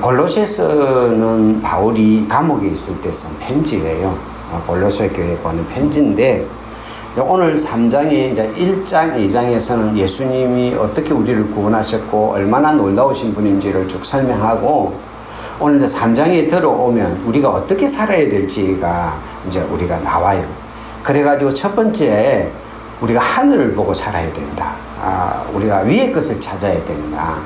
골로새서는 바울이 감옥에 있을 때 쓴 편지예요. 골로새 교회에 보낸 편지인데 오늘 3장에 이제 1장, 2장에서는 예수님이 어떻게 우리를 구원하셨고 얼마나 놀라우신 분인지를 쭉 설명하고 오늘 이제 3장에 들어오면 우리가 어떻게 살아야 될지가 이제 우리가 나와요. 그래가지고 첫 번째 우리가 하늘을 보고 살아야 된다. 우리가 위의 것을 찾아야 된다.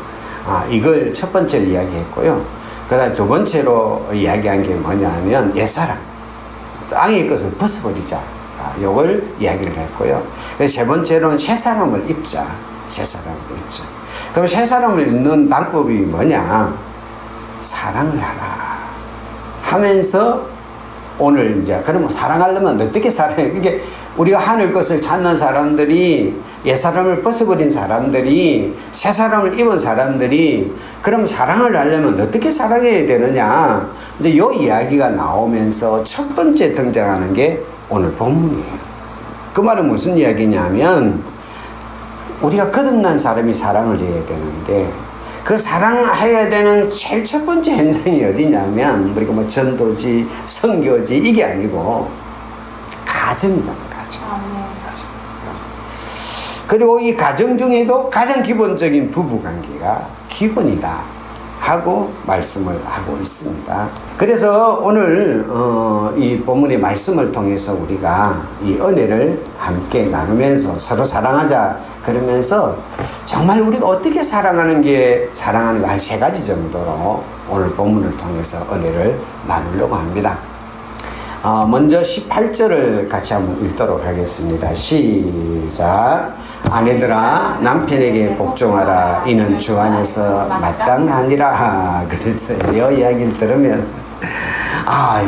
이걸 첫 번째로 이야기했고요. 그 다음에 두 번째로 이야기한 게 뭐냐면 옛사람, 땅의 것을 벗어버리자. 이걸 이야기를 했고요. 세 번째로는 새 사람을 입자. 새 사람을 입자. 그럼 새 사람을 입는 방법이 뭐냐? 사랑을 하라. 하면서 오늘 이제 그러면 사랑하려면 어떻게 살아요? 이게 우리가 하늘 것을 찾는 사람들이 옛사람을 벗어버린 사람들이 새 사람을 입은 사람들이 그럼 사랑을 하려면 어떻게 사랑해야 되느냐? 근데 이 이야기가 나오면서 첫 번째 등장하는 게 오늘 본문이에요. 그 말은 무슨 이야기냐면 우리가 거듭난 사람이 사랑을 해야 되는데 그 사랑해야 되는 제일 첫 번째 현장이 어디냐면 우리가 뭐 전도지, 선교지 이게 아니고 가정이라는 가정. 가정. 그리고 이 가정 중에도 가장 기본적인 부부관계가 기본이다 하고 말씀을 하고 있습니다. 그래서 오늘 이 본문의 말씀을 통해서 우리가 이 은혜를 함께 나누면서 서로 사랑하자 그러면서 정말 우리가 어떻게 사랑하는 거 한 세 가지 정도로 오늘 본문을 통해서 은혜를 나누려고 합니다. 먼저 18절을 같이 한번 읽도록 하겠습니다. 시작. 아내들아 남편에게 복종하라. 이는 주 안에서 마땅하니라. 그랬어요. 이 이야기를 들으면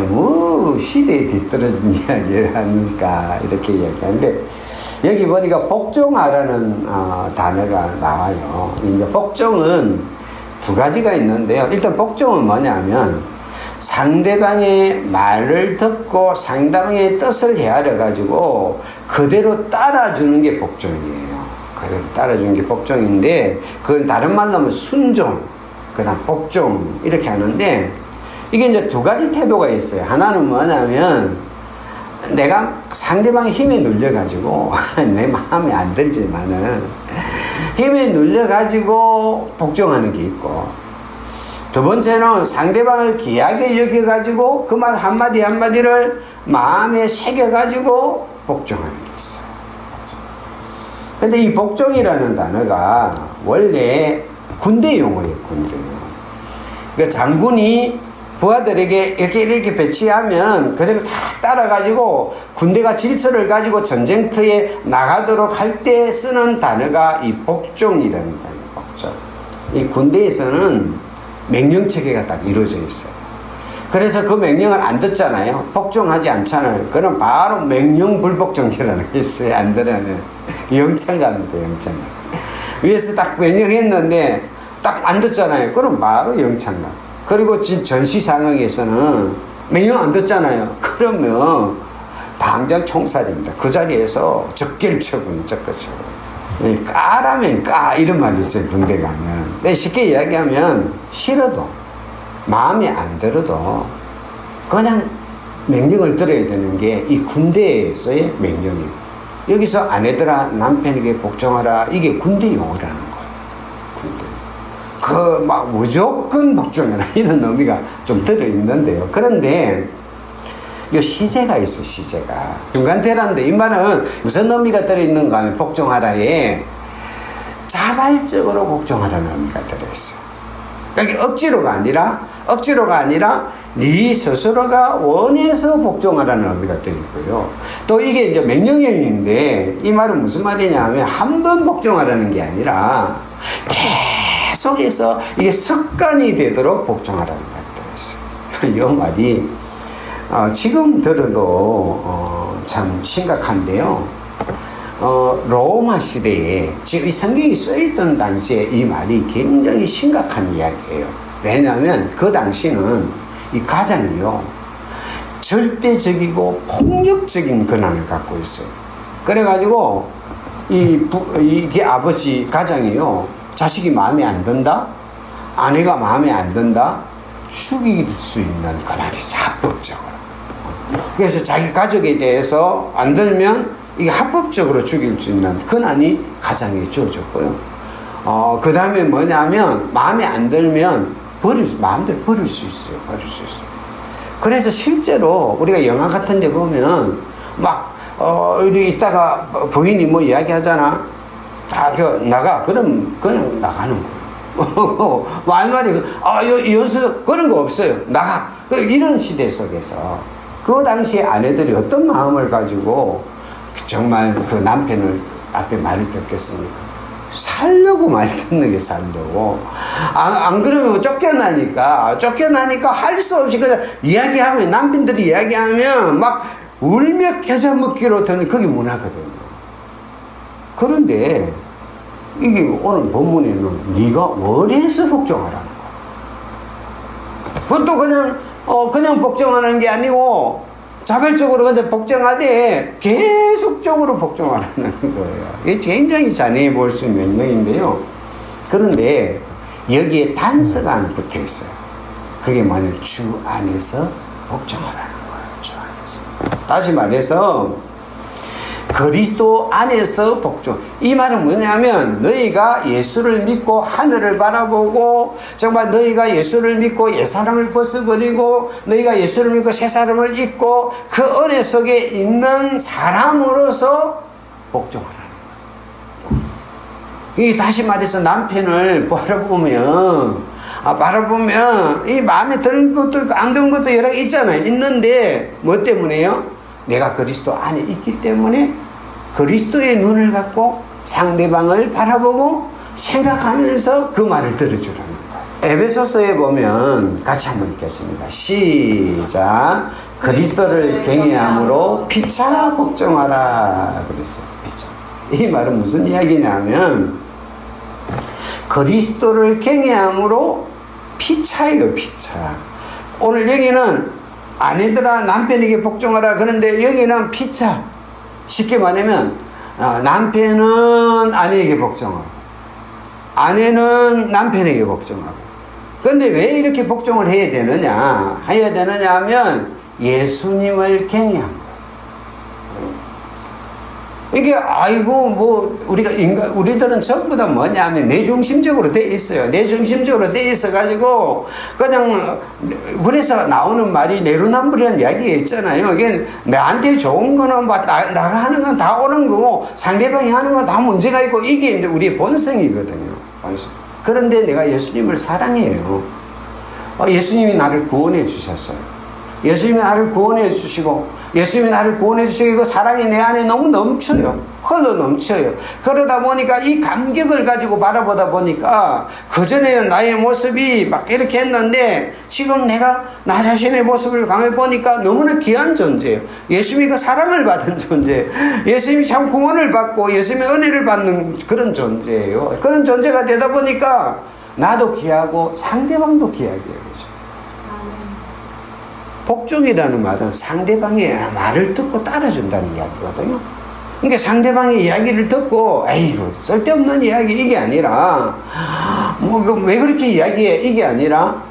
뭐 시대에 뒤떨어진 이야기를 하니까 이렇게 이야기하는데 여기 보니까 복종하라는 단어가 나와요. 이제 복종은 두 가지가 있는데요. 일단 복종은 뭐냐면 상대방의 말을 듣고 상대방의 뜻을 헤아려 가지고 그대로 따라주는 게 복종이에요. 그대로 따라주는 게 복종인데 그건 다른 말로 하면 순종, 그다음 복종 이렇게 하는데 이게 이제 두 가지 태도가 있어요. 하나는 뭐냐면 내가 상대방의 힘에 눌려가지고 내 마음에 안 들지만은 힘에 눌려가지고 복종하는 게 있고 두 번째는 상대방을 귀하게 여겨가지고 그 말 한마디 한마디를 마음에 새겨가지고 복종하는 게 있어요. 근데 이 복종이라는 단어가 원래 군대 용어예요. 군대 용어. 그러니까 장군이 부하들에게 이렇게 배치하면 그대로 다 따라가지고 군대가 질서를 가지고 전쟁터에 나가도록 할 때 쓰는 단어가 이 복종이라는 단어예요. 복종. 이 군대에서는 명령체계가 딱 이루어져 있어요. 그래서 그 명령을 안 듣잖아요. 복종하지 않잖아요. 그럼 바로 명령 불복종죄라는 게 있어요. 안 들으면 영창 갑니다. 영창. 위에서 딱 명령했는데 딱 안 듣잖아요. 그럼 바로 영창 가. 그리고 전시 상황에서는 명령 안 듣잖아요. 그러면 당장 총살입니다. 그 자리에서 적결 처분이 적결 처분. 까라면 까 이런 말이 있어요. 군대 가면. 쉽게 이야기하면 싫어도 마음에 안 들어도 그냥 명령을 들어야 되는 게 이 군대에서의 명령이에요. 여기서 아내들아 남편에게 복종하라 이게 군대 용어라는 거예요. 군대. 막 무조건 복종해라 이런 의미가 좀 들어있는데요. 그런데 이 시제가 있어. 시제가 중간대라는데 이 말은 무슨 의미가 들어있는가 하면 복종하라에 자발적으로 복종하라는 의미가 들어있어요. 그러니까 억지로가 아니라 네 스스로가 원해서 복종하라는 의미가 들어있고요. 또 이게 이제 명령형인데 이 말은 무슨 말이냐 하면 한 번 복종하라는 게 아니라 계속해서 이게 습관이 되도록 복종하라는 말이 들어있어요. 이 말이 지금 들어도 참 심각한데요. 로마 시대에 지금 이 성경이 쓰였던 당시에 이 말이 굉장히 심각한 이야기예요. 왜냐하면 그 당시는 이 가장이요 절대적이고 폭력적인 권한을 갖고 있어요. 그래가지고 이게 아버지 가장이요 자식이 마음에 안 든다, 아내가 마음에 안 든다, 죽일 수 있는 권한이죠. 합법적으로. 그래서 자기 가족에 대해서 안 들면 이게 합법적으로 죽일 수 있는 권한이 가장에 주어졌고요. 그 다음에 뭐냐면 마음에 안 들면 마음대로 버릴 수 있어요. 버릴 수 있어요. 그래서 실제로 우리가 영화 같은 데 보면 막 우리 이따가 부인이 뭐 이야기하잖아. 나가. 그럼 그냥 나가는 거예요. 말말이 연수 그런 거 없어요. 나가. 이런 시대 속에서 그 당시에 아내들이 어떤 마음을 가지고 정말 그 남편을 앞에 말을 듣겠습니까? 살려고 말 듣는 게 살려고. 안 그러면 쫓겨나니까 할 수 없이 그냥 이야기하면, 남편들이 이야기하면 막 울며 겨자 먹기로 드는 그게 문화거든요. 그런데 이게 오늘 본문에는 네가 어디에서 복종하라는 거야. 그것도 그냥 복종하는 게 아니고 자발적으로 근데 복종하되 계속적으로 복종하라는 거예요. 이게 굉장히 잔인해 보일 수 있는 명령인데요. 그런데 여기에 단서가 하나 붙어 있어요. 그게 뭐냐면 주 안에서 복종하라는 거예요. 주 안에서. 다시 말해서 그리스도 안에서 복종. 이 말은 뭐냐면 너희가 예수를 믿고 하늘을 바라보고 정말 너희가 예수를 믿고 옛사람을 벗어버리고 너희가 예수를 믿고 새사람을 입고 그 은혜 속에 있는 사람으로서 복종하라는 거예요. 이 다시 말해서 남편을 바라보면 이 마음에 드는 것도 있고 안 드는 것도 여러 개 있잖아요. 있는데 뭐 때문에요? 내가 그리스도 안에 있기 때문에 그리스도의 눈을 갖고 상대방을 바라보고 생각하면서 그 말을 들어주라는 거예요. 에베소서에 보면 같이 한번 읽겠습니다. 시작. 그리스도를 경외함으로 피차 복종하라 그랬어요. 피차. 이 말은 무슨 이야기냐면 그리스도를 경외함으로 피차예요. 피차. 오늘 여기는 아내들아 남편에게 복종하라 그런데 여기는 피차. 쉽게 말하면 남편은 아내에게 복종하고 아내는 남편에게 복종하고. 그런데 왜 이렇게 복종을 해야 되느냐 하면 예수님을 경외한 거예요. 이게 우리들은 전부 다 뭐냐면 내중심적으로 돼 있어요. 내중심적으로 돼 있어 가지고 그냥 그래서 나오는 말이 내로남불이라는 이야기가 있잖아요. 이게 나한테 좋은 거는 나가 하는 건 다 오는 거고 상대방이 하는 건 다 문제가 있고 이게 이제 우리의 본성이거든요. 그런데 내가 예수님을 사랑해요. 예수님이 나를 구원해 주셨어요. 예수님이 나를 구원해 주시고 예수님이 나를 구원해 주시고 이거 사랑이 내 안에 너무 넘쳐요. 흘러 넘쳐요. 그러다 보니까 이 감격을 가지고 바라보다 보니까 그전에는 나의 모습이 막 이렇게 했는데 지금 내가 나 자신의 모습을 감해 보니까 너무나 귀한 존재예요. 예수님이 그 사랑을 받은 존재, 예수님이 참 구원을 받고 예수님의 은혜를 받는 그런 존재예요. 그런 존재가 되다 보니까 나도 귀하고 상대방도 귀하게 복종이라는 말은 상대방의 말을 듣고 따라준다는 이야기거든요. 그러니까 상대방의 이야기를 듣고 에이구 쓸데없는 이야기 이게 아니라 왜 그렇게 이야기해 이게 아니라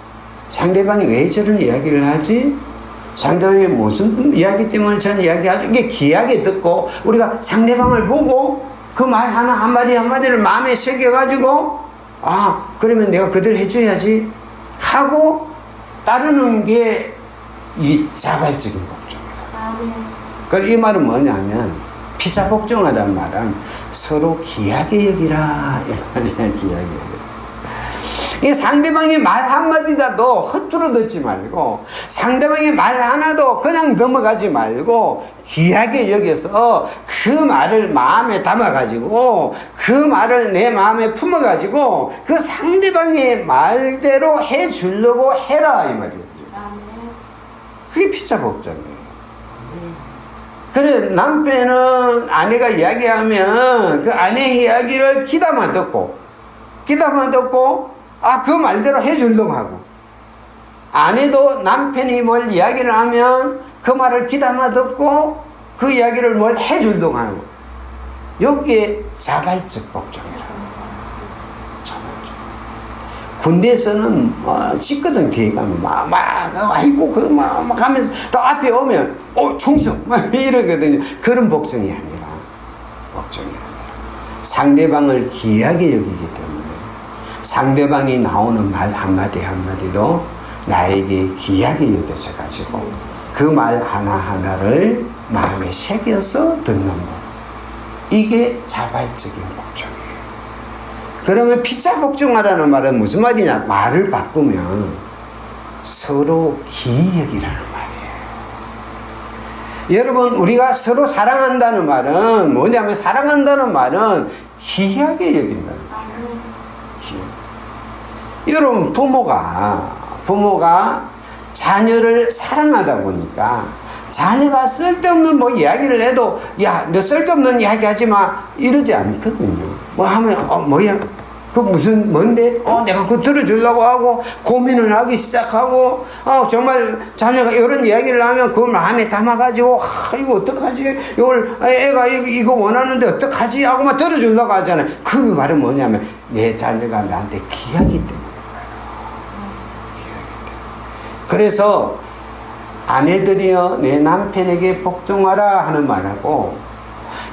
상대방이 왜 저런 이야기를 하지? 상대방이 무슨 이야기 때문에 저런 이야기하죠? 이게 귀하게 듣고 우리가 상대방을 보고 그 말 한마디를 마음에 새겨가지고 그러면 내가 그대로 해줘야지 하고 따르는 게 이 자발적인 복종이다. 그리고 이 말은 뭐냐면 피차 복종하라는 말은 서로 귀하게 여기라 이 말이야. 귀하게 여기라. 이 상대방의 말 한마디라도 허투루 듣지 말고 상대방의 말 하나도 그냥 넘어가지 말고 귀하게 여겨서 그 말을 마음에 담아가지고 그 말을 내 마음에 품어가지고 그 상대방의 말대로 해주려고 해라 이 말이에요. 그게 피차 복종이에요. 그래 남편은 아내가 이야기하면 그 아내의 이야기를 귀담아 듣고 그 말대로 해주려고 하고 아내도 남편이 뭘 이야기를 하면 그 말을 귀담아 듣고 그 이야기를 뭘 해주려고 하고 여기에 자발적 복종이라고. 자발적. 군대에서는 씻거든. 뒤에 가면 아이고 막 하면서 또 앞에 오면 충성 막 이러거든요. 그런 복종이 아니라 상대방을 귀하게 여기기 때문에 상대방이 나오는 말 한마디 한마디도 나에게 귀하게 여겨져 가지고 그 말 하나하나를 마음에 새겨서 듣는 법, 이게 자발적인 복종이에요. 그러면 피차 복종하라는 말은 무슨 말이냐? 말을 바꾸면 서로 기여기라는 말이에요. 여러분, 우리가 서로 사랑한다는 말은 뭐냐면, 사랑한다는 말은 귀하게 여긴다는 거예요. 여러분, 부모가 자녀를 사랑하다 보니까 자녀가 쓸데없는 뭐 이야기를 해도 야, 너 쓸데없는 이야기 하지 마 이러지 않거든요. 뭐 하면 뭐야? 그 무슨 뭔데? 내가 그거 들어주려고 하고 고민을 하기 시작하고 정말 자녀가 이런 이야기를 하면 그걸 마음에 담아가지고 이거 어떡하지? 이걸 애가 이거 원하는데 어떡하지? 하고 막 들어주려고 하잖아요. 그 말은 뭐냐면 내 자녀가 나한테 귀하기 때문에. 그래서 아내들이여 내 남편에게 복종하라 하는 말하고,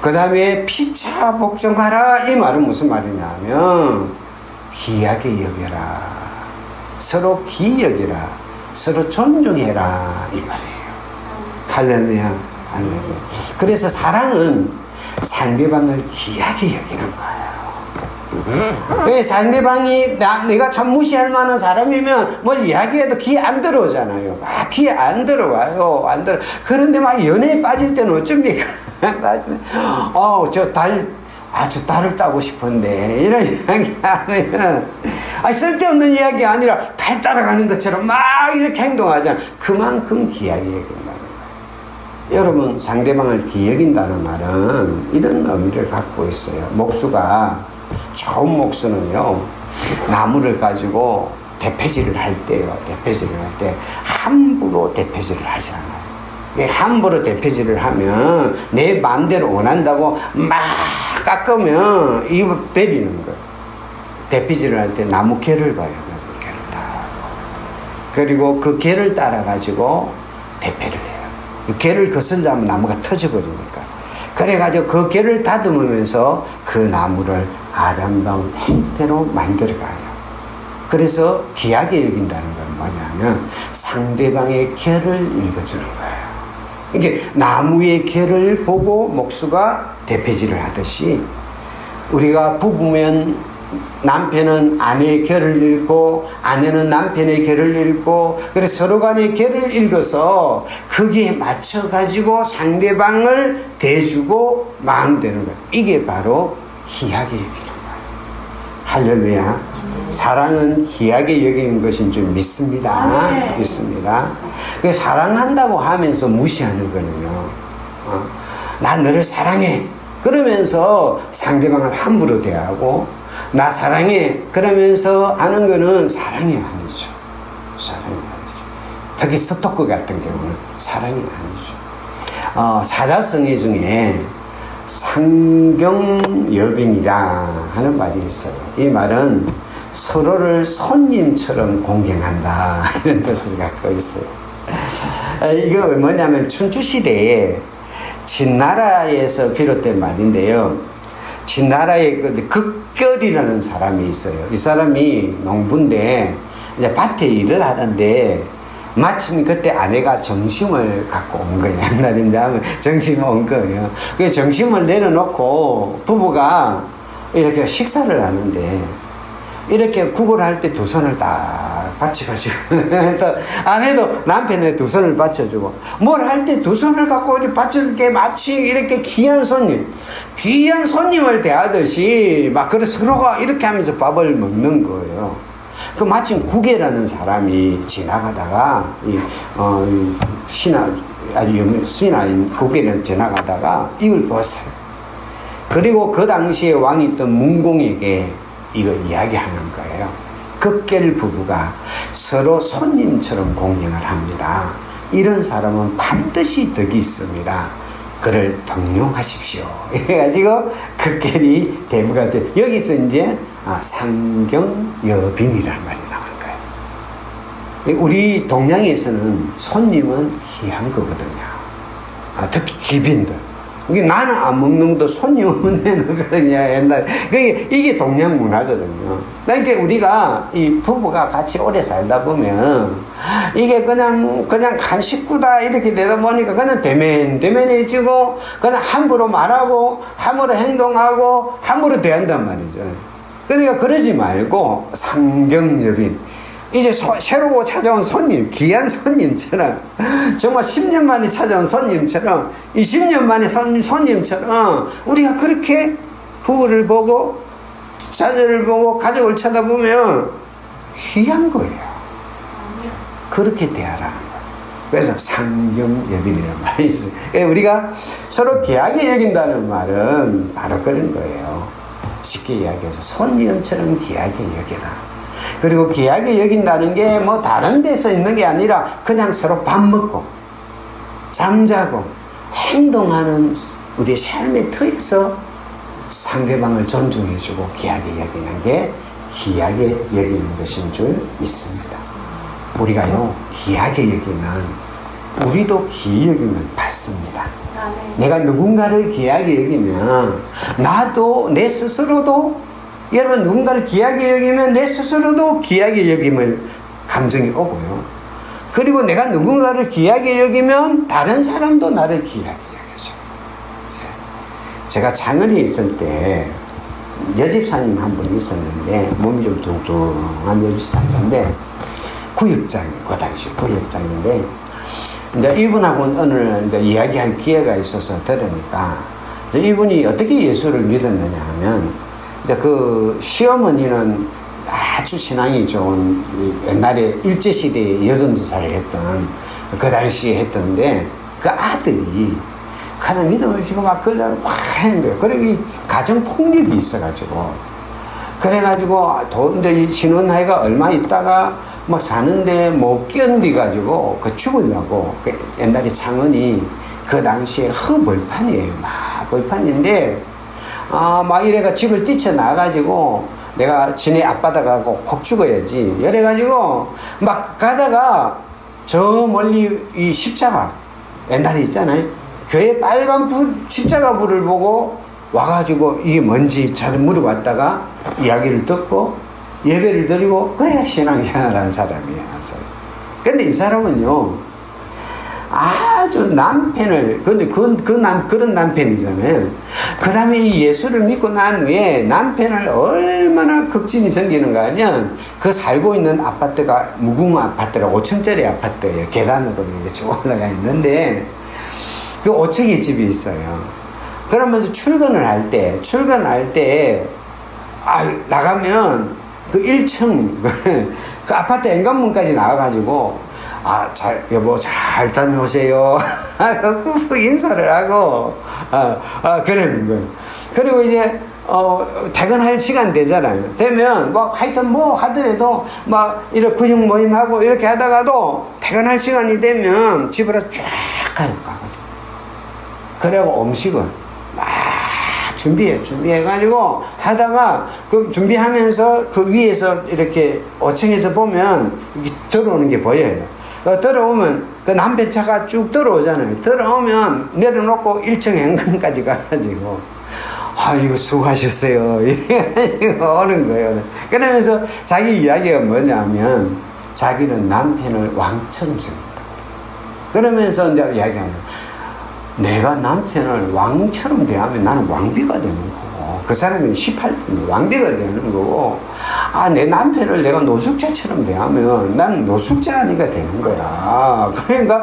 그 다음에 피차 복종하라 이 말은 무슨 말이냐면 귀하게 여겨라, 서로 귀여겨라, 서로 존중해라 이 말이에요. 할렐루야, 할렐루야. 그래서 사랑은 상대방을 귀하게 여기는 거예요. 상대방이 내가 참 무시할 만한 사람이면 뭘 이야기해도 귀에 안 들어오잖아요. 귀에 안 들어와요. 안 들어. 그런데 막 연애에 빠질 때는 어쩝니까? 빠지면 저 달을 따고 싶은데 이런 이야기 하면 쓸데없는 이야기 아니라 달 따라가는 것처럼 막 이렇게 행동하잖아요. 그만큼 귀하게 여긴다는 거예요. 여러분, 상대방을 귀히 여긴다는 말은 이런 의미를 갖고 있어요. 좋은 목수는요, 나무를 가지고 대패질을 할 때요, 함부로 대패질을 하지 않아요. 함부로 대패질을 하면 내 마음대로 원한다고 막 깎으면 이거 베리는 거예요. 대패질을 할 때 나무 결을 봐야 돼요. 결을 다. 그리고 그 결을 따라가지고 대패를 해요. 그 결을 거슬려면 나무가 터져버리니까. 그래가지고 그 결을 다듬으면서 그 나무를 아름다운 형태로 만들어가요. 그래서 귀하게 여긴다는 건 뭐냐면 상대방의 결을 읽어주는 거예요. 이게 나무의 결을 보고 목수가 대패질을 하듯이, 우리가 부부면 남편은 아내의 결을 읽고 아내는 남편의 결을 읽고, 그래서 서로 간의 결을 읽어서 거기에 맞춰가지고 상대방을 대주고 마음되는 거예요. 이게 바로 귀하게 여기는 거예요. 할렐루야. 사랑은 귀하게 여기는 것인 줄 믿습니다. 믿습니다. 그 사랑한다고 하면서 무시하는 거는요, 난 너를 사랑해 그러면서 상대방을 함부로 대하고, 나 사랑해 그러면서 하는 거는 사랑이 아니죠. 사랑이 아니죠. 특히 스토커 같은 경우는 사랑이 아니죠. 사자성어 중에 상경여빙이라 하는 말이 있어요. 이 말은 서로를 손님처럼 공경한다 이런 뜻을 갖고 있어요. 이거 뭐냐면 춘추시대에 진나라에서 비롯된 말인데요. 진나라에 극결이라는 사람이 있어요. 이 사람이 농부인데 이제 밭에 일을 하는데 마침 그때 아내가 정심을 갖고 온 거예요. 옛날인데 하면 정심이 온 거예요. 그 정심을 내려놓고 부부가 이렇게 식사를 하는데 이렇게 국을 할 때 두 손을 딱 받쳐가지고 또 아내도 남편의 두 손을 받쳐주고, 뭘 할 때 두 손을 갖고 이렇게 받칠 게 마치 이렇게 귀한 손님을 대하듯이 막 그래 서로가 이렇게 하면서 밥을 먹는 거예요. 그 마침 구계라는 사람이 지나가다가 아주 유명 신하인 구계는 지나가다가 이걸 봤어요. 그리고 그 당시에 왕이 있던 문공에게 이거 이야기하는 거예요. 극결 부부가 서로 손님처럼 공경을 합니다. 이런 사람은 반드시 덕이 있습니다. 그를 등용하십시오. 이래가지고 극결이 대부가 돼. 여기서 이제 상경여빈이라는 말이 나오는 거예요. 우리 동양에서는 손님은 귀한 거거든요. 특히 귀빈들. 나는 안 먹는 것도 손님은 해놓거든요, 옛날에. 이게 동양 문화거든요. 그러니까 우리가 이 부부가 같이 오래 살다 보면 이게 그냥 한 식구다 이렇게 되다 보니까 그냥 대면해지고 그냥 함부로 말하고 함부로 행동하고 함부로 대한단 말이죠. 그러니까 그러지 말고 상경여빈. 이제 새로 찾아온 손님, 귀한 손님처럼, 정말 10년 만에 찾아온 손님처럼, 20년 만에 손님처럼, 우리가 그렇게 부부를 보고, 자녀를 보고, 가족을 쳐다보면 귀한 거예요. 그렇게 대하라는 거예요. 그래서 상경여빈이라는 말이 있어요. 우리가 서로 귀하게 여긴다는 말은 바로 그런 거예요. 쉽게 이야기해서 손님처럼 귀하게 여겨라. 그리고 귀하게 여긴다는 게 뭐 다른 데서 있는 게 아니라 그냥 서로 밥 먹고 잠자고 행동하는 우리 삶의 터에서 상대방을 존중해주고 귀하게 여기는 게 귀하게 여기는 것인 줄 믿습니다. 우리가요 귀하게 여기면 우리도 귀히 여김을 받습니다. 내가 누군가를 귀하게 여기면 나도 내 스스로도 여러분 누군가를 귀하게 여기면 내 스스로도 귀하게 여김을 감정이 오고요. 그리고 내가 누군가를 귀하게 여기면 다른 사람도 나를 귀하게 여겨줘. 제가 장안에 있을 때 여집사님 한 분 있었는데 몸이 좀 뚱뚱한 여집사님인데 구역장이에요. 그 당시 구역장인데 이제 이분하고 오늘 이제 이야기할 기회가 있어서 들으니까 이분이 어떻게 예수를 믿었느냐 하면 이제 그 시어머니는 아주 신앙이 좋은 옛날에 일제시대에 여전도사를 했던 그 당시에 했던데 그 아들이 가장 믿음을 지고 막 그냥 확 하는 거예요. 그리고 가정폭력이 있어가지고 그래가지고 이제 신혼나이가 얼마 있다가 막 사는데 못 견디가지고 그 죽으려고 그 옛날에 창원이 그 당시에 허벌판이에요. 막 벌판인데 막 이래가 집을 뛰쳐나가지고 내가 지네 앞바다 가고 콕 죽어야지. 이래가지고 막 가다가 저 멀리 이 십자가 옛날에 있잖아요. 교회 빨간 십자가 불을 보고 와가지고 이게 뭔지 잘 물어봤다가 이야기를 듣고 예배를 드리고 그래야 신앙생활한 사람이에요. 근데 이 사람은요. 아주 남편을, 근데 그런 남편이잖아요. 그 다음에 이 예수를 믿고 난 후에 남편을 얼마나 극진히 섬기는가 하면 그 살고 있는 아파트가 무궁 아파트라 5층짜리 아파트예요. 계단으로 이렇게 올라가 있는데 그 5층에 집이 있어요. 그러면서 출근을 할 때, 나가면 그 1층, 그 아파트 엔간문까지 나와가지고 여보, 잘 다녀오세요. 꾹 인사를 하고, 그러는 거예요. 그리고 이제, 퇴근할 시간 되잖아요. 되면, 하여튼 하더라도, 이렇게 근육 모임하고 이렇게 하다가도, 퇴근할 시간이 되면 집으로 쫙 가가지고. 그리고 음식을 준비해가지고 하다가, 그 준비하면서 그 위에서 이렇게 5층에서 보면, 이렇게 들어오는 게 보여요. 들어오면 그 남편 차가 쭉 들어오잖아요. 들어오면 내려놓고 1층 행간까지 가가지고 이거 수고하셨어요. 이래가지고 오는 거예요. 그러면서 자기 이야기가 뭐냐면 자기는 남편을 왕처럼 생겼다고. 그러면서 이제 이야기하는 내가 남편을 왕처럼 대하면 나는 왕비가 되는 거고 그 사람이 18분 왕비가 되는 거고 내 남편을 내가 노숙자처럼 대하면 나는 노숙자니가 되는 거야. 그러니까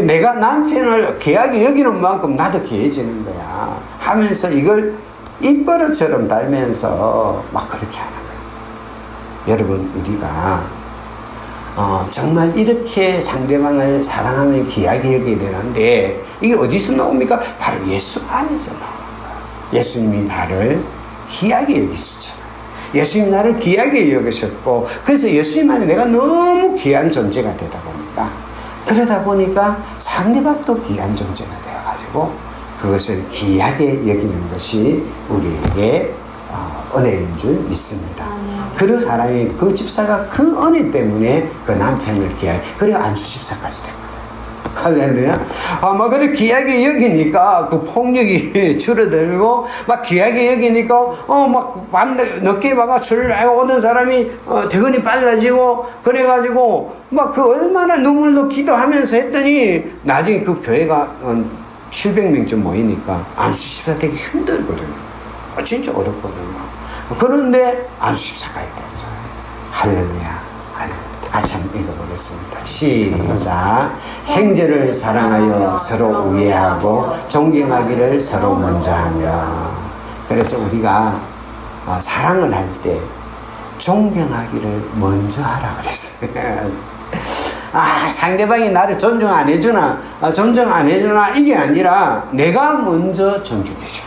내가 남편을 귀하게 여기는 만큼 나도 귀해지는 거야 하면서 이걸 입버릇처럼 달면서 막 그렇게 하는 거야. 여러분 우리가 정말 이렇게 상대방을 사랑하면 귀하게 여기게 되는데 이게 어디서 나옵니까? 바로 예수 안에서 나오는 거야. 예수님이 나를 귀하게 여기시잖아요. 예수님이 나를 귀하게 여기셨고 그래서 예수님 안에 내가 너무 귀한 존재가 되다 보니까 그러다 보니까 상대방도 귀한 존재가 되어가지고 그것을 귀하게 여기는 것이 우리에게 은혜인 줄 믿습니다. 그 사람이, 그 집사가 그 은혜 때문에 그 남편을 귀하게, 그래 안수 집사까지 됐거든. 할렐루야. 그래 귀하게 여기니까 그 폭력이 줄어들고, 막 귀하게 여기니까, 막 밤 늦게 막 술을 오던 사람이, 퇴근이 빨라지고, 그래가지고, 막 그 얼마나 눈물로 기도하면서 했더니, 나중에 그 교회가 700명쯤 모이니까 안수 집사 되기 힘들거든요. 진짜 어렵거든요. 그런데 안수 집사까지 됐죠. 할렐루야. 같이 한번 읽어보겠습니다. 시작. 형제를 사랑하여 서로 우애하고 존경하기를 서로 먼저 하며. 그래서 우리가 사랑을 할 때 존경하기를 먼저 하라 그랬어요. 상대방이 나를 존중 안 해주나, 존중 안 해주나, 이게 아니라 내가 먼저 존중해줘.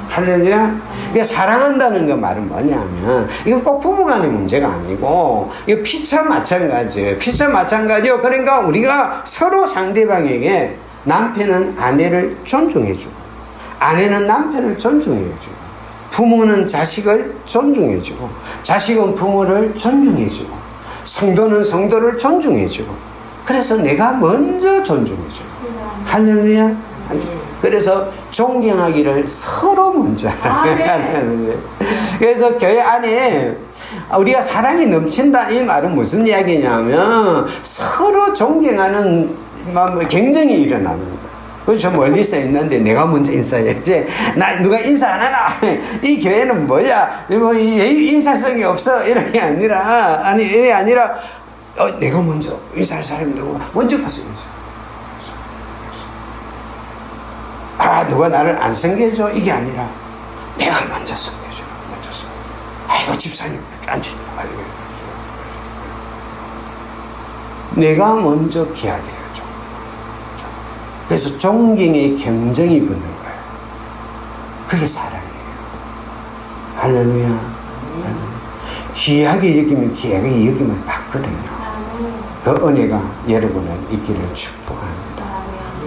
할렐루야. 그러니까 사랑한다는 그 말은 뭐냐면, 이건 꼭 부부간의 문제가 아니고, 이거 피차 마찬가지예요. 피차 마찬가지요. 그러니까 우리가 서로 상대방에게 남편은 아내를 존중해주고, 아내는 남편을 존중해주고, 부모는 자식을 존중해주고, 자식은 부모를 존중해주고, 성도는 성도를 존중해주고, 그래서 내가 먼저 존중해주고. 할렐루야. 그래서 존경하기를 서로 먼저 하는. 그래서 교회 안에 우리가 사랑이 넘친다, 이 말은 무슨 이야기냐면 서로 존경하는 경쟁이 일어나는 거예요. 저 멀리서 있는데 내가 먼저 인사해야지. 누가 인사 안 하나? 이 교회는 뭐야? 인사성이 없어. 이런 게 아니라, 이게 아니라, 내가 먼저 인사할 사람이 누구가 먼저 가서 인사. 누가 나를 안 섬겨줘? 이게 아니라, 내가 먼저 섬겨줘. 아이고, 집사님, 앉아. 내가 먼저 귀하게 해줘. 그래서 존경의 경쟁이 붙는 거예요. 그게 사랑이에요. 할렐루야. 귀하게 여기면 귀하게 여김을 받거든요. 그 은혜가 여러분은 있기를 축복합니다.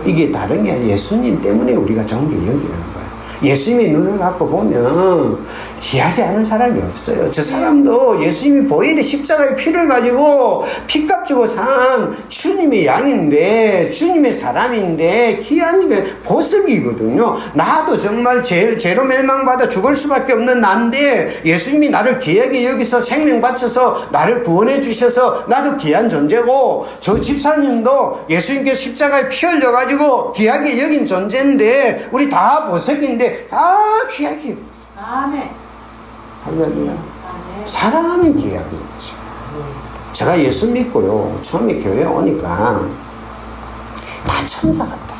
이게 다른 게 아니라 예수님 때문에 우리가 존경 여기는 거예요. 예수님의 눈을 갖고 보면 귀하지 않은 사람이 없어요. 저 사람도 예수님이 보혈의 십자가의 피를 가지고 피값 주고 산 주님의 양인데, 주님의 사람인데 귀한 게 보석이거든요. 나도 정말 죄로 멸망받아 죽을 수밖에 없는 난데 예수님이 나를 귀하게 여기서 생명 바쳐서 나를 구원해 주셔서 나도 귀한 존재고, 저 집사님도 예수님께 십자가에 피 흘려가지고 귀하게 여긴 존재인데, 우리 다 보석인데 다 귀하게. 아멘. 할렐루야. 사랑하면 귀하게 여기죠. 제가 예수 믿고요, 처음에 교회에 오니까 다 천사 같더라고요.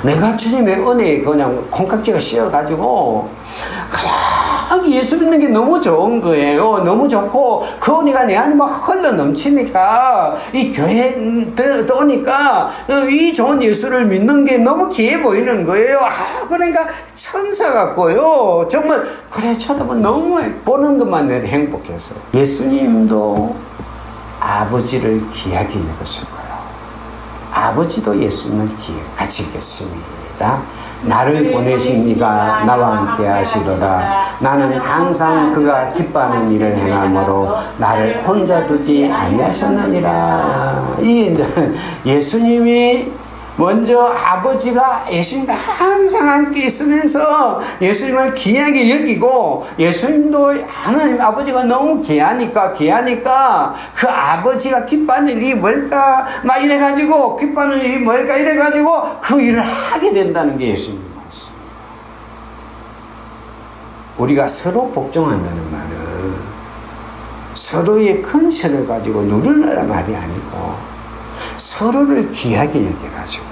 내가 주님의 은혜에 그냥 콩깍지가 씌어가지고 그냥 예수 믿는 게 너무 좋은 거예요. 너무 좋고 그 은혜가 내 안에 막 흘러 넘치니까, 이 교회에 오니까 이 좋은 예수를 믿는 게 너무 귀해 보이는 거예요. 그러니까 천사 같고요. 정말 그래 쳐다보면 너무 보는 것만 해도 행복해서. 예수님도 아버지를 귀하게 여기실 거예요. 아버지도 예수님을 같이 읽겠습니다. 나를 보내신 이가 나와 함께 하시도다. 나는 항상 그가 기뻐하는 일을 행함으로 나를 혼자 두지 아니하셨느니라. 이게 이제 예수님이 먼저, 아버지가 예수님과 항상 함께 있으면서 예수님을 귀하게 여기고, 예수님도 하나님 아버지가 너무 귀하니까 그 아버지가 기뻐하는 일이 뭘까? 막 이래가지고, 기뻐하는 일이 뭘까? 이래가지고 그 일을 하게 된다는 게 예수님 말씀. 우리가 서로 복종한다는 말은 서로의 근처를 가지고 누르는 말이 아니고, 서로를 귀하게 여겨가지고,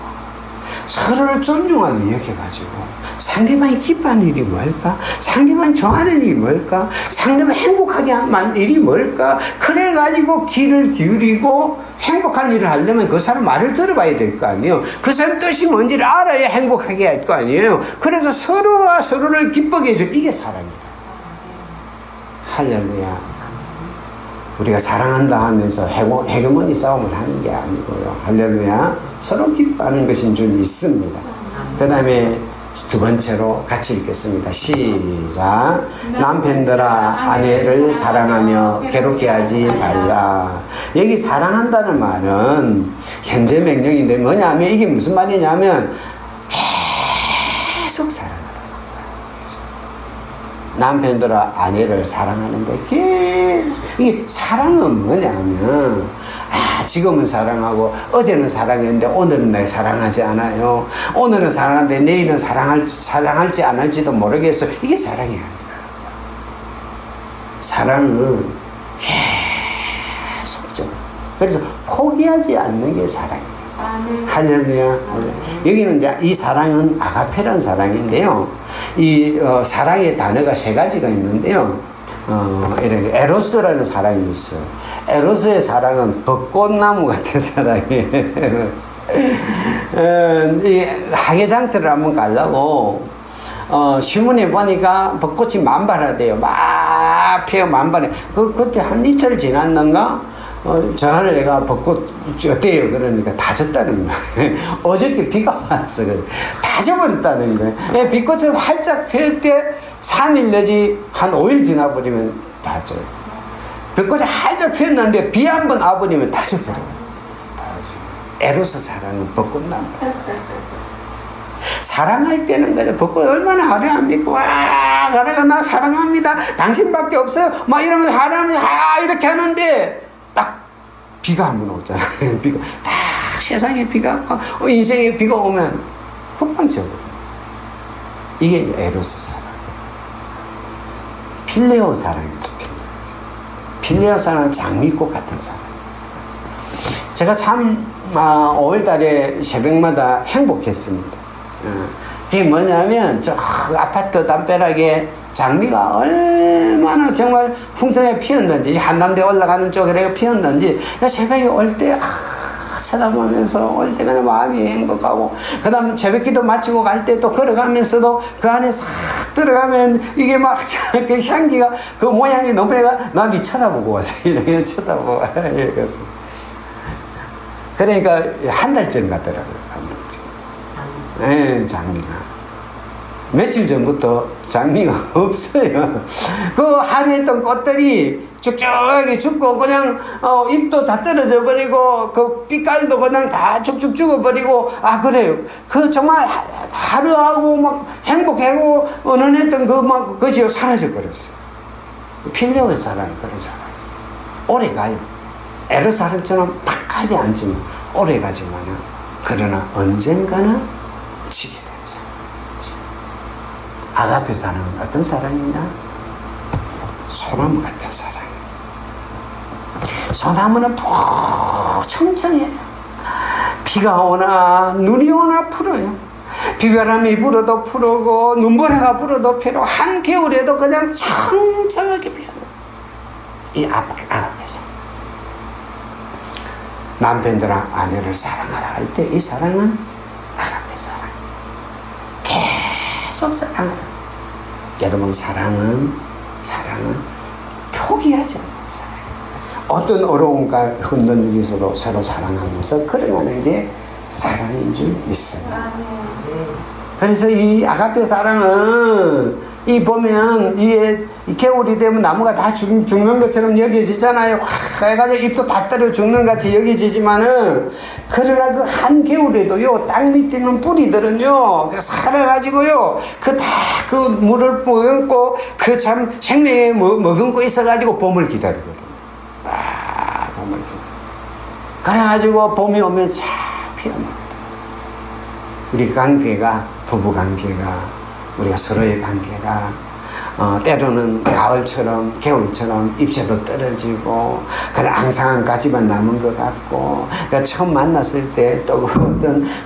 서로를 존중하게 여겨가지고, 상대방이 기뻐하는 일이 뭘까? 상대방이 좋아하는 일이 뭘까? 상대방이 행복하게 하는 일이 뭘까? 그래가지고 귀를 기울이고 행복한 일을 하려면 그 사람 말을 들어봐야 될 거 아니에요. 그 사람 뜻이 뭔지를 알아야 행복하게 할 거 아니에요. 그래서 서로가 서로를 기쁘게 해줘. 이게 사랑이다. 할렐루야. 우리가 사랑한다 하면서 헤게모니 싸움을 하는 게 아니고요. 할렐루야. 서로 기뻐하는 것인 줄 믿습니다. 그 다음에 두 번째로 같이 읽겠습니다. 시작. 남편들아 아내를 사랑하며 괴롭게 하지 말라. 여기 사랑한다는 말은 현재 명령인데 뭐냐면 이게 무슨 말이냐면 계속 사랑하라. 남편들아 아내를 사랑하는데 계속 이게 사랑은 뭐냐면 지금은 사랑하고 어제는 사랑했는데 오늘은 날 사랑하지 않아요. 오늘은 사랑하는데 내일은 사랑할지 안 할지도 모르겠어. 이게 사랑이 아니라 사랑은 계속적으로 그래서 포기하지 않는 게 사랑이에요. 할렐루야. 여기는 이제 이 사랑은 아가페라는 사랑인데요. 이 사랑의 단어가 세 가지가 있는데요. 이렇게 에로스라는 사랑이 있어요. 에로스의 사랑은 벚꽃나무 같은 사랑이에요. 이 하계장터를 한번 가려고 신문에 보니까 벚꽃이 만발하대요. 막 피어 만발해. 그때 한 이틀 지났는가? 전화를 내가 벚꽃 어때요? 그러니까 다 졌다는 거야. 어저께 비가 왔어. 다 져버렸다는 거야. 빛꽃이 활짝 펼 때 3일 내지 한 5일 지나버리면 다 져요. 빛꽃이 활짝 피었는데 비 한 번 와버리면 다 져버려요. 에로스 사랑은 벚꽃나무. 사랑할 때는 그저 벚꽃 얼마나 화려합니까? 와, 사랑아 나 사랑합니다. 당신밖에 없어요. 막 이러면서 화려하면서 이렇게 하는데 딱 비가 한 번 오잖아요. 비가 딱 세상에 비가 인생에 비가 오면 금방 져버려. 이게 이제 에로스 사랑. 필레오 사랑이죠. 필레오 사랑은 장미꽃 같은 사랑. 제가 참 5월달에 새벽마다 행복했습니다. 그게 뭐냐면 저 아파트 담벼락에 장미가 얼마나 정말 풍성하게 피었는지 한남대 올라가는 쪽에 피었는지 새벽에 올 때 쳐다보면서 올 때 그냥 마음이 행복하고 그 다음 새벽기도 마치고 갈 때 또 걸어가면서도 그 안에 싹 들어가면 이게 막 그 향기가 그 모양이 너무 해가 난 이 쳐다보고 와서 이렇게 쳐다보고 이랬어. 그러니까 한 달쯤 가더라고요. 한 달쯤. 네, 장미가. 며칠 전부터 장미가 없어요. 그 하루했던 꽃들이 쭉쭉하게 죽고 그냥 잎도 다 떨어져 버리고 그 빛깔도 그냥 다 쭉쭉 죽어버리고 그래요. 그 정말 하루하고 막 행복하고 은은했던 그 막 그것이 사라져 버렸어요. 필레오의 사랑은 그런 사랑이에요. 오래 가요. 에로스 사랑처럼 딱 가지 않지만 오래 가지만은 그러나 언젠가는 지게 되는 사랑. 아가페 사랑은 어떤 사랑이냐? 소나무 같은 사랑. 소나무는 청청해요. 비가 오나 눈이 오나 풀어요. 비바람이 불어도 풀고 눈보라가 불어도 피고 한겨울에도 그냥 청청하게 피어요. 이 아가페 사랑. 남편들은 아내를 사랑하라 할 때 이 사랑은 아가페 사랑. 계속 사랑하라. 여러분 사랑은 포기하지 않는 사랑. 어떤 어려움과 흔든 일에서도 서로 사랑하면서 걸어가는 게 사랑인 줄 믿습니다. 그래서 이 아가페 사랑은 이 보면 이게 겨울이 되면 나무가 다 죽는 것처럼 여겨지잖아요. 해가지고 잎도 다 떨어 죽는 같이 여겨지지만은 그러나 그 한겨울에도요 땅 밑에 있는 뿌리들은요 살아가지고요 그 물을 머금고 그 참 생명에 머금고 있어가지고 봄을 기다리거든요. 봄을 기다려. 그래가지고 봄이 오면 싹 피어납니다. 우리 관계가 부부 관계가 우리가 서로의 관계가 때로는 가을처럼 겨울처럼 잎새도 떨어지고 그냥 앙상한까지만 남은 것 같고 그러니까 처음 만났을 때 또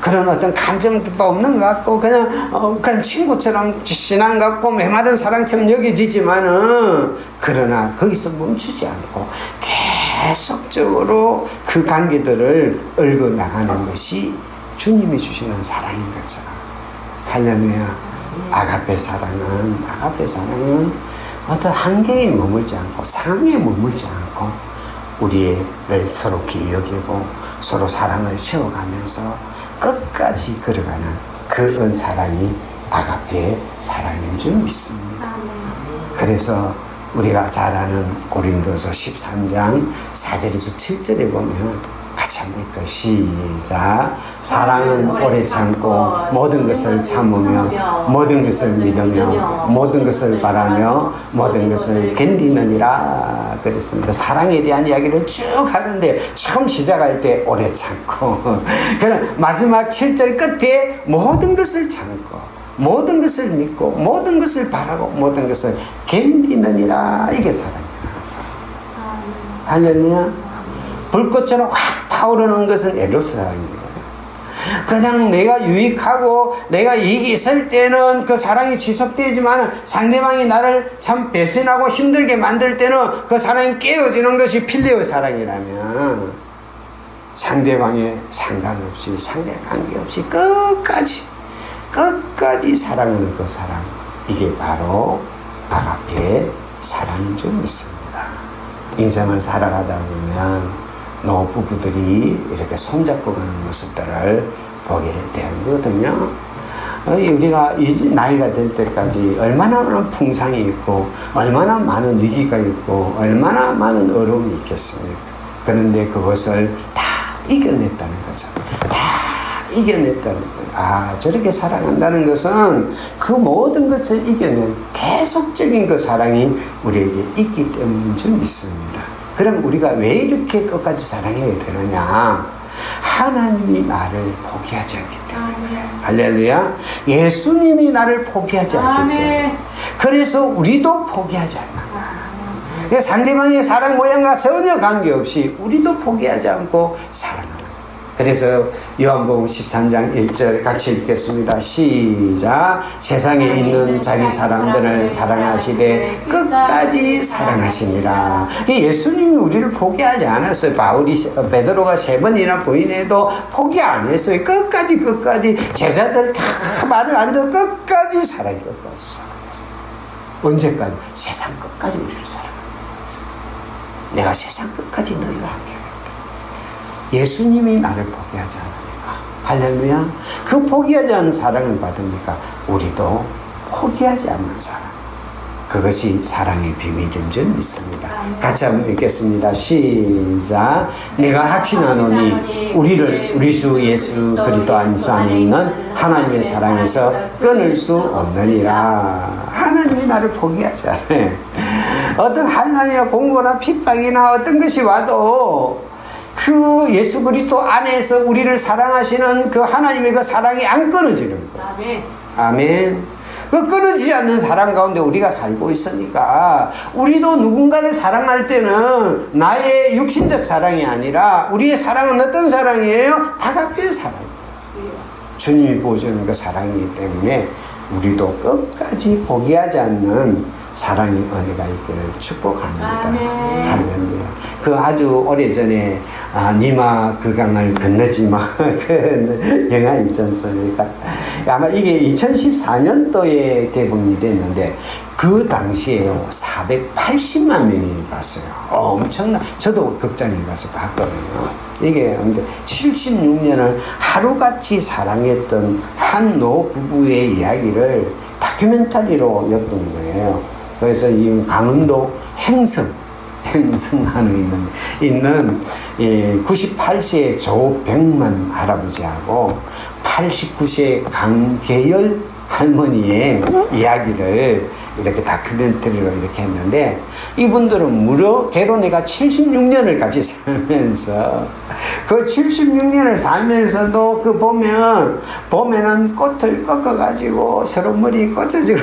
그런 어떤 감정도 없는 것 같고 그냥 친구처럼 친한 것 같고 메마른 사랑처럼 여겨지지만은 그러나 거기서 멈추지 않고 계속적으로 그 관계들을 얽어 나가는 것이 주님이 주시는 사랑인 것처럼. 할렐루야. 아가페 사랑은 어떤 한계에 머물지 않고 상황에 머물지 않고 우리를 서로 기여기고 서로 사랑을 세워가면서 끝까지 걸어가는 그런 사랑이 아가페의 사랑인 줄 믿습니다. 그래서 우리가 잘 아는 고린도서 13장 4절에서 7절에 보면 같이 한번 읽을까요? 시작. 사랑은 오래 참고 모든 것을 참으며 모든 것을 믿으며 모든 것을 바라며 모든 것을 견디느니라 그랬습니다. 사랑에 대한 이야기를 쭉 하는데 처음 시작할 때 오래 참고 그럼 마지막 7절 끝에 모든 것을 참고 모든 것을 믿고 모든 것을 바라고 모든 것을 견디느니라. 이게 사랑이야. 할렐루야. 불꽃처럼 확 타오르는 것은 에로스 사랑이에요. 그냥 내가 유익하고 내가 이익이 있을 때는 그 사랑이 지속되지만 상대방이 나를 참 배신하고 힘들게 만들 때는 그 사랑이 깨어지는 것이 필리오 사랑이라면 상대방에 상관없이 상대 관계없이 끝까지 사랑하는 그 사랑, 이게 바로 아가페의 사랑인 줄 믿습니다. 인생을 살아가다 보면 노부부들이 이렇게 손잡고 가는 모습들을 보게 되는 거거든요. 우리가 이 나이가 될 때까지 얼마나 많은 풍상이 있고 얼마나 많은 위기가 있고 얼마나 많은 어려움이 있겠습니까? 그런데 그것을 다 이겨냈다는 거죠. 다 이겨냈다는 거예요. 아, 저렇게 사랑한다는 것은 그 모든 것을 이겨낸 계속적인 그 사랑이 우리에게 있기 때문인 줄 믿습니다. 그럼 우리가 왜 이렇게 끝까지 사랑해야 되느냐? 하나님이 나를 포기하지 않기 때문에 그래요. 할렐루야. 예수님이 나를 포기하지 않기 때문에. 그래서 우리도 포기하지 않는다. 상대방의 사랑 모양과 전혀 관계없이 우리도 포기하지 않고 사랑하는. 그래서 요한복음 13장 1절 같이 읽겠습니다. 시작. 세상에 있는 자기 사람들을 사랑하시되 끝까지 사랑하시니라. 예수님이 우리를 포기하지 않았어요. 베드로가 3번이나 부인해도 포기 안 했어요. 끝까지 제자들 다 말을 안 듣고 끝까지 사랑했어요. 언제까지? 세상 끝까지 우리를 사랑한다. 내가 세상 끝까지 너희와 함께 예수님이 나를 포기하지 않으니까. 할렐루야. 그 포기하지 않는 사랑을 받으니까 우리도 포기하지 않는 사랑, 그것이 사랑의 비밀인 줄 믿습니다. 같이 한번 읽겠습니다. 시작. 내가 확신하노니 우리 주 예수 그리스도 안에 있는 하나님의 사랑에서 끊을 수 없느니라. 하나님이 나를 포기하지 않아요. 어떤 환난이나 공고나 핍박이나 어떤 것이 와도 그 예수 그리스도 안에서 우리를 사랑하시는 그 하나님의 그 사랑이 안 끊어지는 거예요. 아멘. 아멘. 그 끊어지지 않는 사랑 가운데 우리가 살고 있으니까 우리도 누군가를 사랑할 때는 나의 육신적 사랑이 아니라 우리의 사랑은 어떤 사랑이에요? 아가페의 사랑이에요. 주님이 보여주는 그 사랑이기 때문에 우리도 끝까지 포기하지 않는 사랑의 은혜가 있기를 축복합니다. 할렐루야. 그 아주 오래전에 니마 그 강을 건너지 마 그 영화 있지 않습니까? 아마 이게 2014년도에 개봉이 됐는데 그 당시에 480만 명이 봤어요. 엄청나. 저도 극장에 가서 봤거든요. 이게 76년을 하루같이 사랑했던 한 노부부의 이야기를 다큐멘터리로 엮은 거예요. 그래서 이 강원도 행성하는 있는 98세의 조백만 할아버지하고 89세 강계열 할머니의 이야기를 이렇게 다큐멘터리로 이렇게 했는데 이분들은 무려 결혼해가 76년을 같이 살면서 그 76년을 살면서도 그 보면은 꽃을 꺾어가지고 서로 머리에 꽂혀지고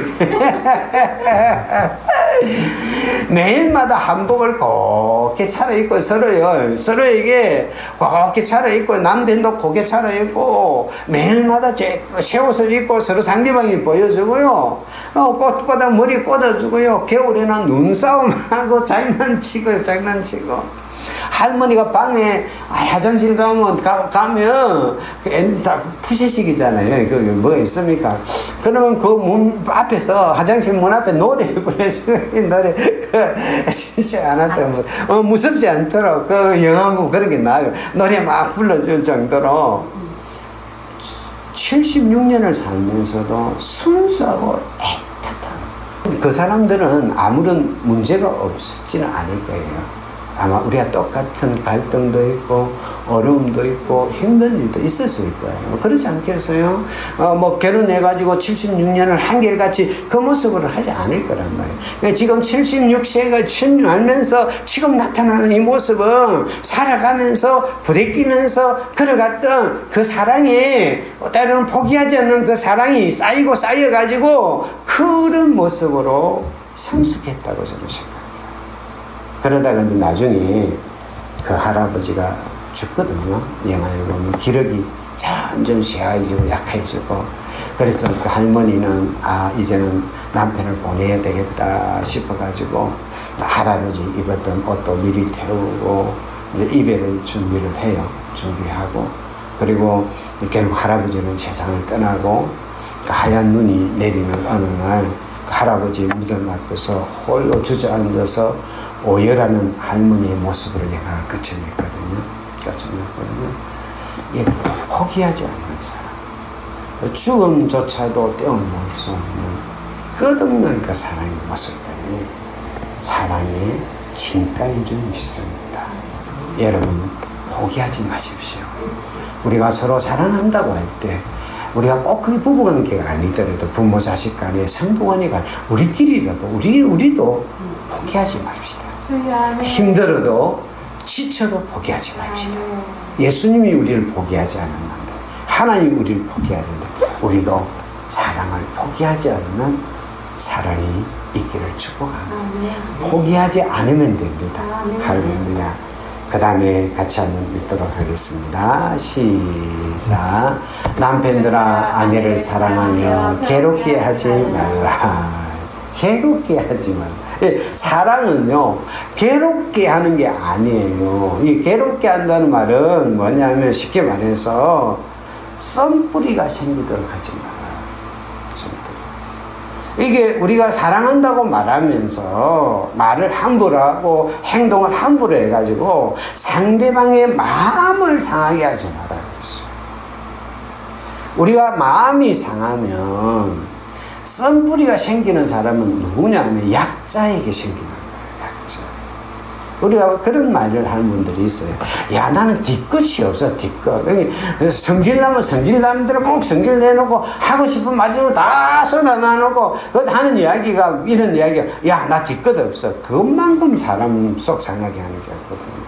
매일마다 한복을 곱게 차려입고 서로에게 곱게 차려입고 남편도 곱게 차려입고 매일마다 새 옷을 입고 서로 상대방이 보여주고요. 꽃보다 머리 꽂아주고요. 겨울에는 눈싸움하고 장난치고 할머니가 밤에 화장실 가면 다 푸시식이잖아요. 그 뭐가 있습니까? 그러면 그 문 앞에서 화장실 문 앞에 노래 부르시고 노래 진짜 안 한다면 무섭지 않도록 그 영화 그런 게 나와요. 노래 막 불러줄 정도로 76년을 살면서도 순수하고 애틋한 그 사람들은 아무런 문제가 없지는 않을 거예요. 아마 우리가 똑같은 갈등도 있고 어려움도 있고 힘든 일도 있었을 거예요. 그러지 않겠어요? 뭐 결혼해가지고 76년을 한결같이 그 모습으로 하지 않을 거란 말이에요. 그러니까 지금 76세가 알면서 지금 나타나는 이 모습은 살아가면서 부대끼면서 걸어갔던 그 사랑이 때로는 포기하지 않는 그 사랑이 쌓이고 쌓여가지고 그런 모습으로 성숙했다고 저는 생각해요. 그러다가 이제 나중에 그 할아버지가 죽거든요. 영화에 보면 기력이 점점 쇠해지고 약해지고, 그래서 그 할머니는 이제는 남편을 보내야 되겠다 싶어가지고 할아버지 입었던 옷도 미리 태우고 이제 이별을 준비를 해요. 준비하고, 그리고 결국 할아버지는 세상을 떠나고 그 하얀 눈이 내리는 어느 날 그 할아버지 무덤 앞에서 홀로 주저앉아서 오열하는 할머니의 모습으로 내가 그쳐냈거든요. 예, 포기하지 않는 사람, 죽음조차도 떼어놓을 수 없는 끝없는 그 사랑의 모습들이 사랑의 진가인 줄 믿습니다. 여러분, 포기하지 마십시오. 우리가 서로 사랑한다고 할 때 우리가 꼭 그게 부부관계가 아니더라도 부모 자식 간에 성도 간에 우리끼리라도 우리도 포기하지 맙시다. 힘들어도 지쳐도 포기하지 맙시다. 예수님이 우리를 포기하지 않았는데, 하나님이 우리를 포기하는데 우리도 사랑을 포기하지 않는 사랑이 있기를 축복합니다. 포기하지 않으면 됩니다. 할렐루야. 그 다음에 같이 한번 읽도록 하겠습니다. 시작. 남편들아 아내를 사랑하며 괴롭게 하지 말라. 괴롭게 하지 말라. 사랑은요, 괴롭게 하는 게 아니에요. 이 괴롭게 한다는 말은 뭐냐면, 쉽게 말해서 썸뿌리가 생기도록 하지 마라. 썸뿌리. 이게 우리가 사랑한다고 말하면서 말을 함부로 하고 행동을 함부로 해가지고 상대방의 마음을 상하게 하지 마라 그랬어요. 우리가 마음이 상하면 썸뿌리가 생기는 사람은 누구냐면 약자에게 생기는 거예요. 약자. 우리가 그런 말을 하는 분들이 있어요. 야, 나는 뒤끝이 없어, 뒤끝. 성질나면 성질나는 대로 꼭 성질 내놓고 하고 싶은 말을 다 쏟아내놓고 그것 하는 이야기가, 이런 이야기가, 야, 나 뒤끝 없어. 그것만큼 사람 속 상하게 하는 게 없거든요.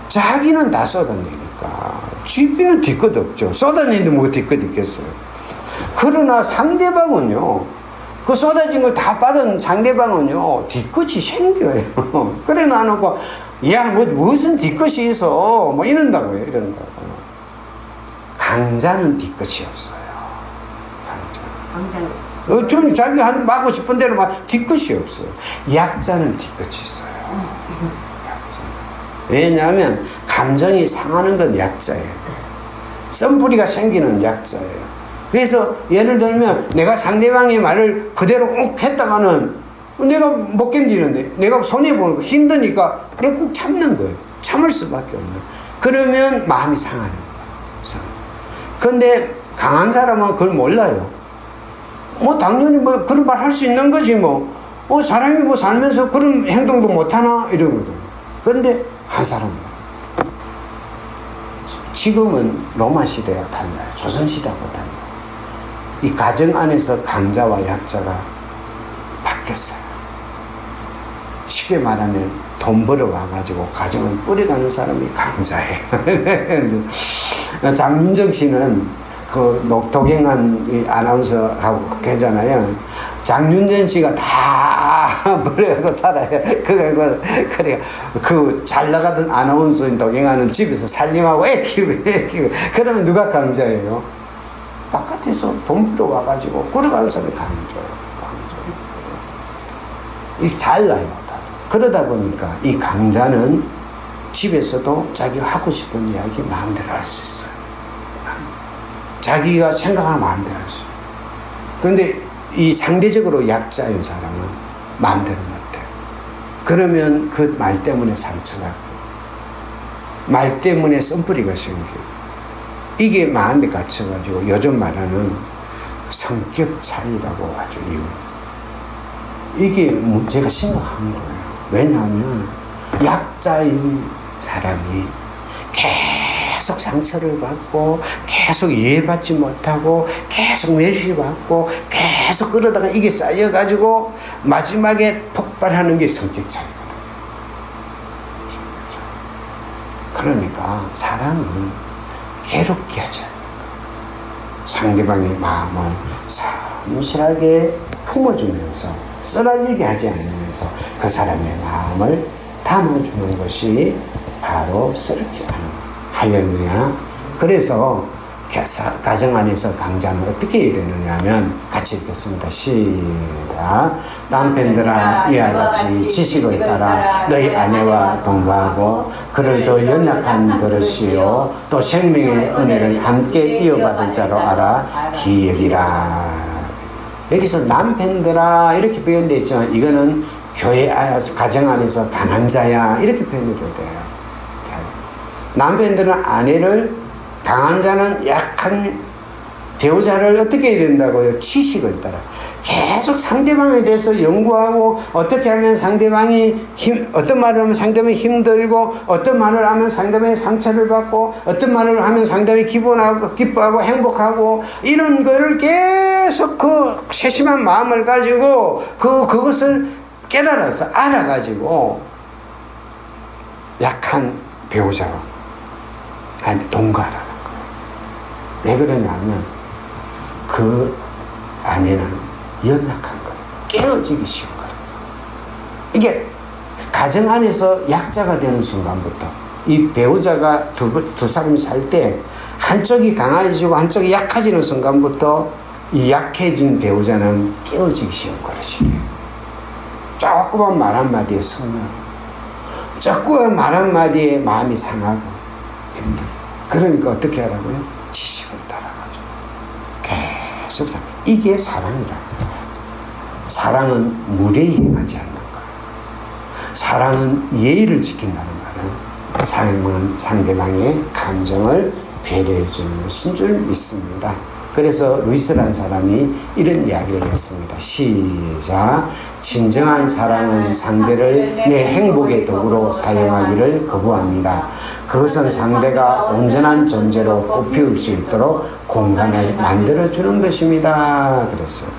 자기는 다 쏟아내니까 지기는 뒤끝 없죠. 쏟아내는데 뭐 뒤끝 있겠어요. 그러나 상대방은요, 그 쏟아진 걸 다 받은 상대방은요, 뒤끝이 생겨요. 그래 놔놓고, 야, 무슨 뒤끝이 있어. 뭐 이런다고요, 이런다고. 강자는 뒤끝이 없어요. 강자는. 좀 자기 맞고 싶은 대로 막 뒤끝이 없어요. 약자는 뒤끝이 있어요. 약자는. 왜냐하면, 감정이 상하는 건 약자예요. 썸뿌리가 생기는 약자예요. 그래서 예를 들면 내가 상대방의 말을 그대로 꼭 했다가는 내가 못 견디는데, 내가 손해보는 거 힘드니까 내가 꼭 참는 거예요. 참을 수밖에 없는. 그러면 마음이 상하는 거예요. 그런데 강한 사람은 그걸 몰라요. 뭐 당연히 뭐 그런 말 할 수 있는 거지 뭐. 사람이 뭐 살면서 그런 행동도 못하나 이러거든요. 그런데 한 사람이에요. 지금은 로마 시대와 달라요. 조선 시대하고 달라요. 이 가정 안에서 강자와 약자가 바뀌었어요. 쉽게 말하면 돈 벌어 와가지고 가정을 꾸려가는 사람이 강자예요. 장윤정 씨는 그 독행한 이 아나운서하고 계잖아요. 장윤정 씨가 다 벌어가고 살아요. 그래 그 잘 나가던 아나운서인 독행하는 집에서 살림하고 애 키우고. 그러면 누가 강자예요? 바깥에서 돈 벌어 와가지고 걸어가는 사람이 강조예요. 이게 달라요, 다들. 그러다 보니까 이 강자는 집에서도 자기가 하고 싶은 이야기 마음대로 할 수 있어요. 자기가 생각하는 마음대로 할 수 있어요. 그런데 이 상대적으로 약자인 사람은 마음대로 못해요. 그러면 그 말 때문에 상처받고, 말 때문에 썸뿌리가 생겨요. 이게 마음에 갇혀가지고 요즘 말하는 성격 차이라고 하죠. 이게 문제가 심각한 거예요. 왜냐하면 약자인 사람이 계속 상처를 받고 계속 이해받지 못하고 계속 멸시받고 계속 그러다가 이게 쌓여가지고 마지막에 폭발하는 게 성격 차이거든요. 성격 차이. 그러니까 사람은 괴롭게 하지 않는 거예요. 상대방의 마음을 섬세하게 품어주면서 쓰러지게 하지 않으면서 그 사람의 마음을 담아주는 것이 바로 쓰럽게 하는 거예요. 할렐루야. 그래서 가정 안에서 강자는 어떻게 해야 되느냐 하면 같이 읽겠습니다. 시작. 남편들아 이와 같이 지식을 따라 너희 아내와 동거하고 그를 더 연약한 그릇이요 또 생명의 은혜를 함께 이어받을 자로 알아 기여기라. 여기서 남편들아 이렇게 표현되어 있지만 이거는 교회 안에서 가정 안에서 강한 자야 이렇게 표현해도 돼요. 남편들은 아내를 강한 자는 약한 배우자를 어떻게 해야 된다고요? 지식을 따라 계속 상대방에 대해서 연구하고 어떻게 하면 상대방이 어떤 말을 하면 상대방이 힘들고 어떤 말을 하면 상대방이 상처를 받고 어떤 말을 하면 상대방이 기뻐하고 행복하고 이런 거를 계속 그 세심한 마음을 가지고 그것을 깨달아서 알아가지고 약한 배우자와 동거하라는 거예요. 왜 그러냐면 그 아내는 연약한 거예요. 깨어지기 쉬운 거예요. 이게 가정 안에서 약자가 되는 순간부터 이 배우자가 두 사람이 살 때 한쪽이 강해지고 한쪽이 약해지는 순간부터 이 약해진 배우자는 깨어지기 쉬운 거예요. 조그만 말 한마디에 성령, 조그만 말 한마디에 마음이 상하고 힘들어. 그러니까 어떻게 하라고요? 지식을 따라가지고 계속 이게 사랑이라. 사랑은 무례히 행하지 않는 거예요. 사랑은 예의를 지킨다는 말은 사랑은 상대방의 감정을 배려해 주는 것인 줄 믿습니다. 그래서 루이스라는 사람이 이런 이야기를 했습니다. 시작. 진정한 사랑은 상대를 내 행복의 도구로 사용하기를 거부합니다. 그것은 상대가 온전한 존재로 꽃피울 수 있도록 공간을 만들어주는 것입니다. 그랬어요.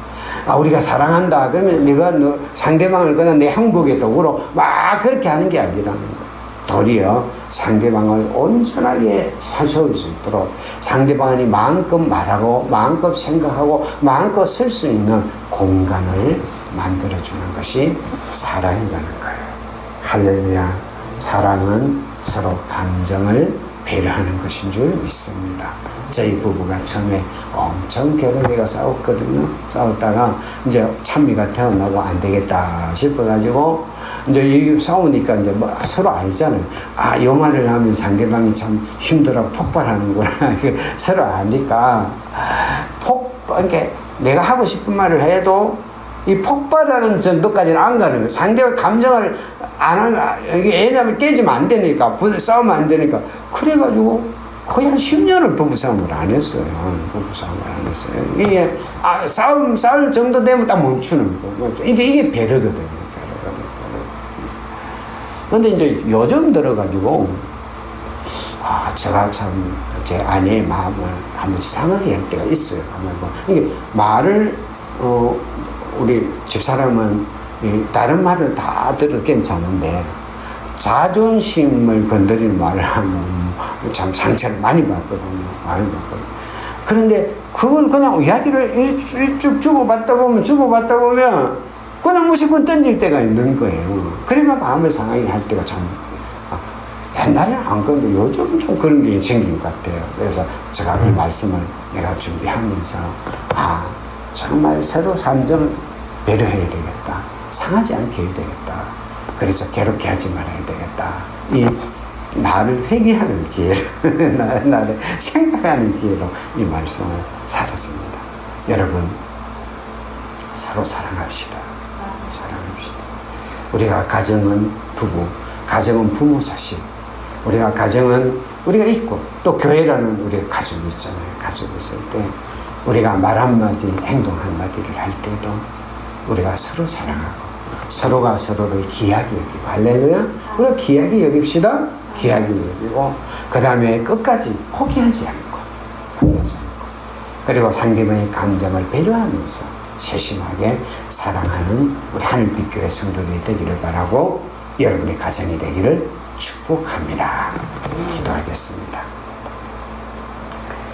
우리가 사랑한다. 그러면 내가 상대방을 그냥 내 행복의 도구로 막 그렇게 하는 게 아니라는 거예요. 도리어 상대방을 온전하게 사셔올 수 있도록 상대방이 마음껏 말하고 마음껏 생각하고 마음껏 쓸 수 있는 공간을 만들어주는 것이 사랑이라는 거예요. 할렐루야. 사랑은 서로 감정을 배려하는 것인 줄 믿습니다. 저희 부부가 처음에 엄청 결혼해가 싸웠거든요. 싸웠다가 이제 찬미가 태어나고 안 되겠다 싶어가지고 이제 싸우니까 이제 뭐 서로 알잖아요. 요 말을 하면 상대방이 참 힘들어 폭발하는구나. 서로 아니까 이렇게 내가 하고 싶은 말을 해도 이 폭발하는 정도까지는 안 가는 거예요. 상대방 감정을 안 하는, 왜냐면 깨지면 안 되니까, 싸우면 안 되니까. 그래가지고 거의 한 10년을 부부싸움을 안 했어요. 부부싸움을 안 했어요. 이게, 싸울 정도 되면 딱 멈추는 거. 이게 배려거든요. 근데 이제 요즘 들어가지고, 제가 참, 제 아내의 마음을 한번 상하게 할 때가 있어요. 가만히 보면. 이게 말을, 우리 집사람은 다른 말을 다 들어도 괜찮은데 자존심을 건드리는 말을 하면 참 상처를 많이 받거든요. 많이 받거든요. 그런데 그걸 그냥 이야기를 쭉 주고받다 보면 그냥 무조건 던질 때가 있는 거예요. 그러니까 마음을 상하게 할 때가 참 옛날에는 안 그런데 요즘 좀 그런 게 생긴 것 같아요. 그래서 제가 이 말씀을 내가 준비하면서 정말 서로 감정을 배려해야 되겠다. 상하지 않게 해야 되겠다. 그래서 괴롭게 하지 말아야 되겠다. 이 나를 회개하는 기회를 나를 생각하는 기회로 이 말씀을 살았습니다. 여러분 서로 사랑합시다. 사랑합시다. 우리가 가정은 부부, 가정은 부모 자식, 우리가 가정은 우리가 있고, 또 교회라는 우리가 가족이 있잖아요. 가족이 있을 때 우리가 말 한마디, 행동 한마디를 할 때도 우리가 서로 사랑하고 서로가 서로를 귀하게 여기고, 할렐루야. 우리가 귀하게 여깁시다. 귀하게 여기고, 그 다음에 끝까지 포기하지 않고, 그리고 상대방의 감정을 배려하면서 세심하게 사랑하는 우리 하늘빛 교회 성도들이 되기를 바라고, 여러분의 가정이 되기를 축복합니다. 기도하겠습니다.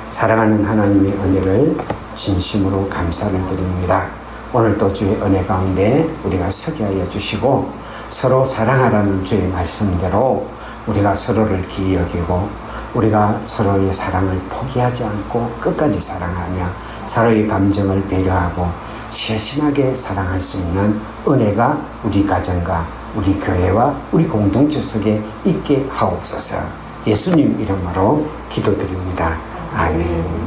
사랑하는 하나님의 은혜를 진심으로 감사를 드립니다. 오늘 또 주의 은혜 가운데 우리가 서게 하여 주시고, 서로 사랑하라는 주의 말씀대로 우리가 서로를 귀히 여기고, 우리가 서로의 사랑을 포기하지 않고 끝까지 사랑하며 서로의 감정을 배려하고 세심하게 사랑할 수 있는 은혜가 우리 가정과 우리 교회와 우리 공동체 속에 있게 하옵소서. 예수님 이름으로 기도드립니다. 아멘.